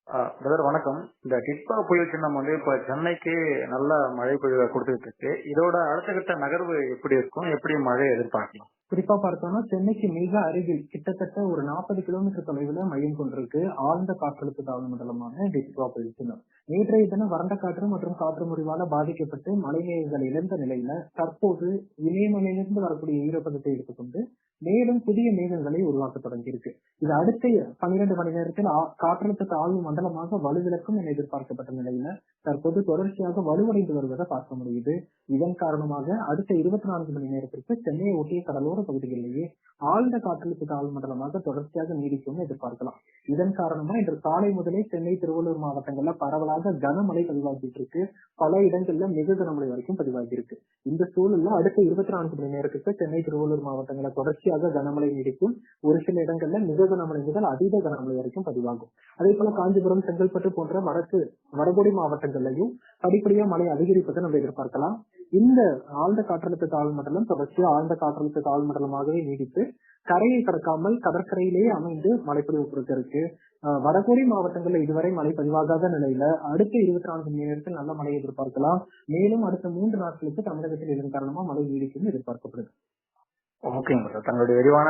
Brother வணக்கம். இந்த டிட்பா புயல் சின்னம் இப்ப சென்னைக்கு நல்ல மழை பொழிவை கொடுத்துட்டு இருக்கு. இதோட அடுத்த கட்ட நகர்வு எப்படி இருக்கும்? எப்படி மழை எதிர்பார்க்கலாம்? குறிப்பா பார்த்தோம்னா சென்னைக்கு மிக அருகில் கிட்டத்தட்ட ஒரு 40 கிலோமீட்டர் தொலைவில் மையம் கொண்டிருக்கு ஆழ்ந்த காற்றழுத்த தாழ்வு மண்டலமான டிட்வா புயல் சின்னம். நேற்றைய தினம் வறண்ட காற்று மற்றும் காற்று முறிவால பாதிக்கப்பட்டு மழைநீர்கள் இழந்த நிலையில தற்போது இமயமலையிலிருந்து வரக்கூடிய ஈரப்பதத்தை எடுத்துக்கொண்டு மேலும் புதிய மேகங்களை உருவாக்க தொடங்கியிருக்கு. இது அடுத்த 12 மணி நேரத்தில் காற்றழுத்த தாழ்வு மண்டலமாக வலுவிழக்கும் என எதிர்பார்க்கப்பட்ட நிலையில தற்போது தொடர்ச்சியாக வலுவடைந்து வருவதை பார்க்க முடியுது. இதன் காரணமாக அடுத்த 24 மணி நேரத்திற்கு சென்னையை ஒட்டிய கடலோர பகுதிகளிலேயே ஆழ்ந்த காற்றழுத்த தாழ்வு மண்டலமாக தொடர்ச்சியாக நீடிக்கும் எதிர்பார்க்கலாம். இதன் காரணமா இன்று காலை முதலே சென்னை, திருவள்ளூர் மாவட்டங்கள்ல பரவலாக கனமழை பதிவாகிட்டு இருக்கு. பல இடங்கள்ல மிக கனமழை வரைக்கும் பதிவாகி இருக்கு. இந்த சூழல்ல அடுத்த 24 மணி நேரத்துக்கு சென்னை, திருவள்ளூர் மாவட்டங்கள்ல தொடர்ச்சியாக கனமழை நீடிக்கும். ஒரு சில இடங்கள்ல மிக கனமழை முதல் அதீத கனமழை வரைக்கும் பதிவாகும். அதே போல காஞ்சிபுரம், செங்கல்பட்டு போன்ற வடகொடி மாவட்டங்கள்லயும் படிப்படியா மழை அதிகரிப்பதை நம்ம எதிர்பார்க்கலாம். இந்த ஆழ்ந்த காற்றழுத்த தாழ்வு மண்டலம் தொடர்ச்சியா ஆழ்ந்த காற்றழுத்த தாழ்வு மண்டலமாகவே நீடித்து கரையை கடக்காமல் கடற்கரையிலேயே அமைந்து மழைப்பொழிவு பொறுத்த இருக்கு. வடகொடி மாவட்டங்கள்ல இதுவரை மழை பதிவாகாத நிலையில அடுத்த 24 மணி நேரத்தில் நல்ல மழை எதிர்பார்க்கலாம். மேலும் அடுத்த 3 நாட்களுக்கு தமிழகத்தில் இதன் காரணமா மழை நீடிக்கும் எதிர்பார்க்கப்படுது. ஓகேங்க சார். தங்களுடைய விரிவான